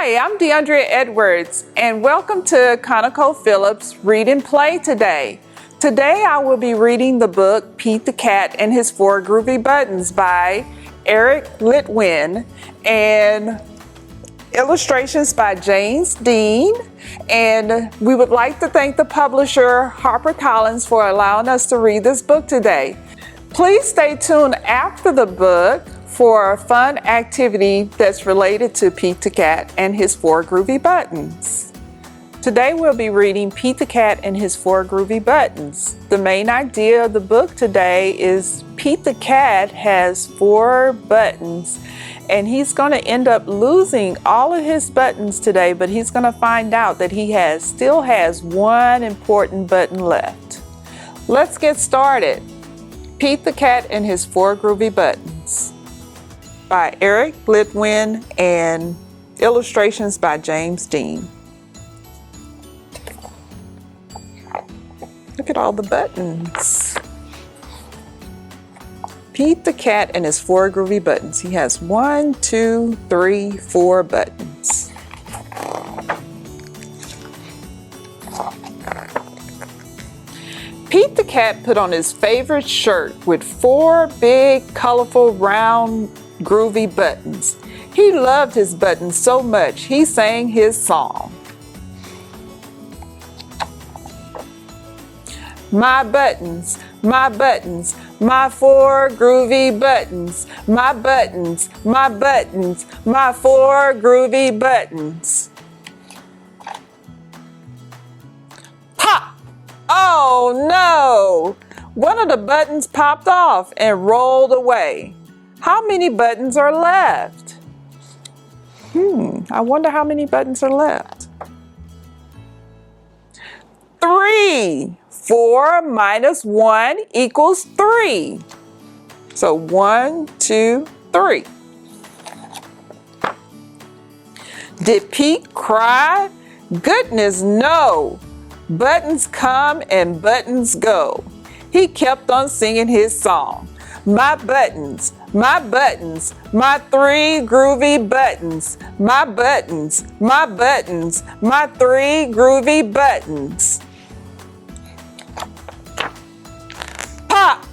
Hi, I'm DeAndrea Edwards, and welcome to ConocoPhillips Read and Play today. Today I will be reading the book Pete the Cat and His 4 Groovy Buttons by Eric Litwin, and illustrations by James Dean. And we would like to thank the publisher HarperCollins for allowing us to read this book today. Please stay tuned after the book for a fun activity that's related to Pete the Cat and his 4 groovy buttons. Today we'll be reading Pete the Cat and his 4 groovy buttons. The main idea of the book today is Pete the Cat has 4 buttons, and he's going to end up losing all of his buttons today, but he's going to find out that he still has one important button left. Let's get started. Pete the Cat and his 4 groovy buttons by Eric Litwin and illustrations by James Dean. Look at all the buttons. Pete the Cat and his 4 groovy buttons. He has 1, 2, 3, 4 buttons. Pete the Cat put on his favorite shirt with 4 big, colorful, round, groovy buttons. He loved his buttons so much, he sang his song. My buttons, my 4 groovy buttons. My buttons, my 4 groovy buttons. Pop! Oh no! One of the buttons popped off and rolled away. How many buttons are left? I wonder how many buttons are left. 3. 4 minus 1 equals 3. So 1, 2, 3. Did Pete cry? Goodness, no. Buttons come and buttons go. He kept on singing his song. My buttons, my 3 groovy buttons. My buttons, my 3 groovy buttons. Pop!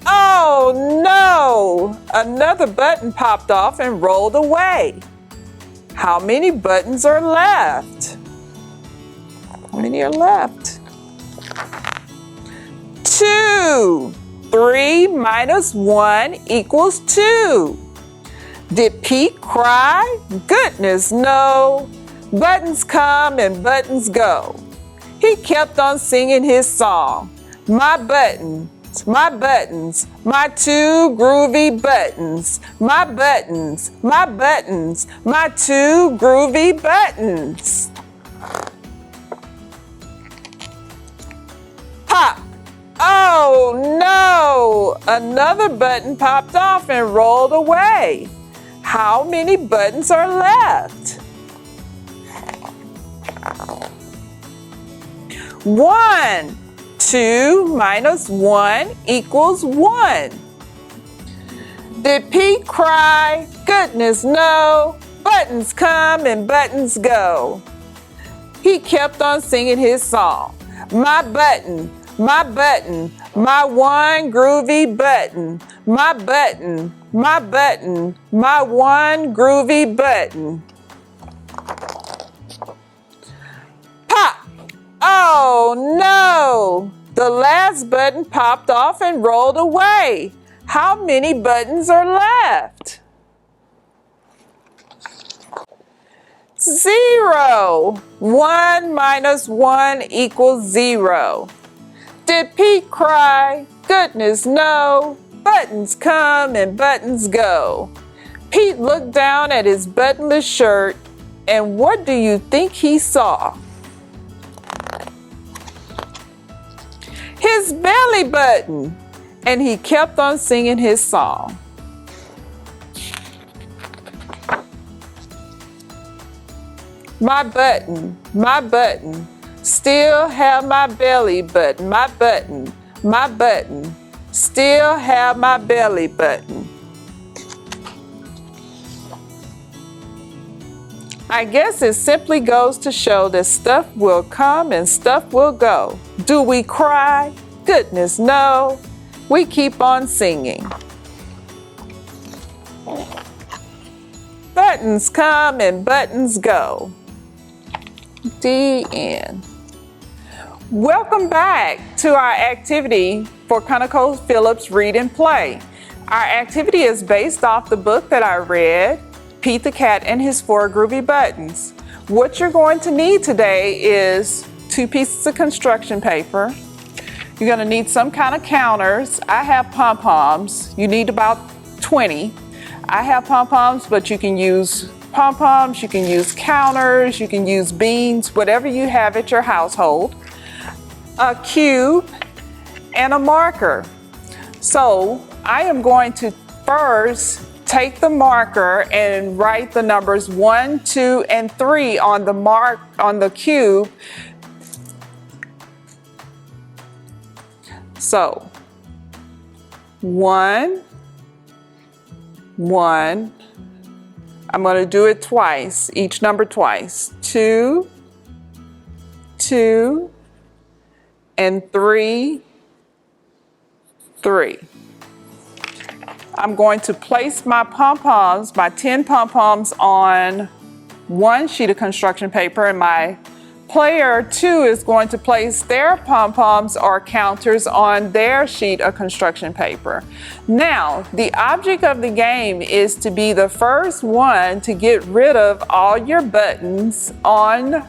Oh no! Another button popped off and rolled away. How many buttons are left? How many are left? 2. 3 minus 1 equals 2. Did Pete cry? Goodness, no. Buttons come and buttons go. He kept on singing his song. My buttons, my 2 groovy buttons. My buttons, my 2 groovy buttons. Pop! Oh no! Another button popped off and rolled away. How many buttons are left? 1. 2 minus 1 equals 1. Did Pete cry? Goodness, no. Buttons come and buttons go. He kept on singing his song. My button, my 1 groovy button. My button, my 1 groovy button. Pop! Oh no! The last button popped off and rolled away. How many buttons are left? 0. 1 minus 1 equals 0. Did Pete cry? Goodness, no. Buttons come and buttons go. Pete looked down at his buttonless shirt, and what do you think he saw? His belly button, and he kept on singing his song. My button, still have my belly button. My button, still have my belly button. I guess it simply goes to show that stuff will come and stuff will go. Do we cry? Goodness no. We keep on singing. Buttons come and buttons go. The end. Welcome back to our activity for ConocoPhillips Read and Play. Our activity is based off the book that I read, Pete the Cat and His 4 Groovy Buttons. What you're going to need today is 2 pieces of construction paper. You're going to need some kind of counters. I have pom-poms. You need about 20. I have pom-poms, but you can use pom-poms, you can use counters, you can use beans, whatever you have at your household. A cube and a marker. So I am going to first take the marker and write the numbers 1, 2, and 3 on the cube. So 1, 1. I'm going to do it twice, each number twice. 2, 2, and 3, 3. I'm going to place my pom-poms, my 10 pom-poms on one sheet of construction paper, and my player 2 is going to place their pom-poms or counters on their sheet of construction paper. Now, the object of the game is to be the first one to get rid of all your buttons on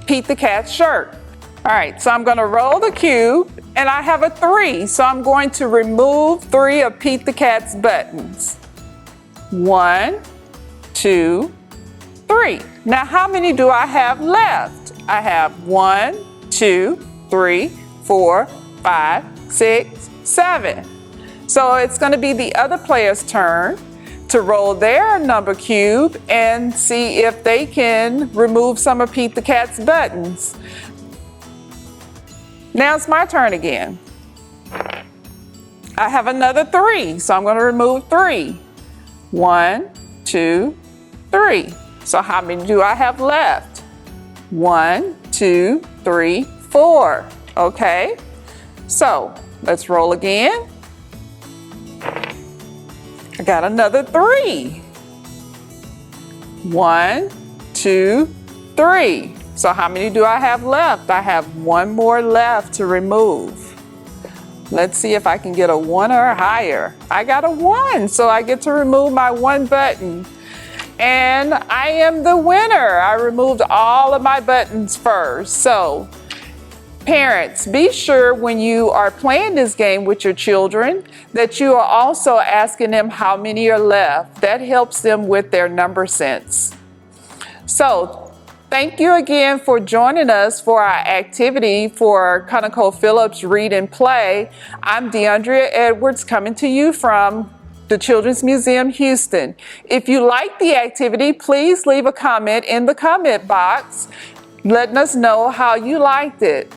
Pete the Cat's shirt. All right, so I'm going to roll the cube, and I have a 3, so I'm going to remove 3 of Pete the Cat's buttons. 1, 2, 3. Now, how many do I have left? I have 1, 2, 3, 4, 5, 6, 7. So it's going to be the other player's turn to roll their number cube and see if they can remove some of Pete the Cat's buttons. Now it's my turn again. I have another 3, so I'm going to remove 3. 1, 2, 3. So how many do I have left? 1, 2, 3, 4. Okay, so let's roll again. I got another 3. 1, 2, 3. So how many do I have left? I have 1 more left to remove. Let's see if I can get a 1 or higher. I got a 1, so I get to remove my 1 button. And I am the winner. I removed all of my buttons first. So, parents, be sure when you are playing this game with your children that you are also asking them how many are left. That helps them with their number sense. So, thank you again for joining us for our activity for ConocoPhillips Read and Play. I'm DeAndrea Edwards coming to you from the Children's Museum, Houston. If you like the activity, please leave a comment in the comment box letting us know how you liked it.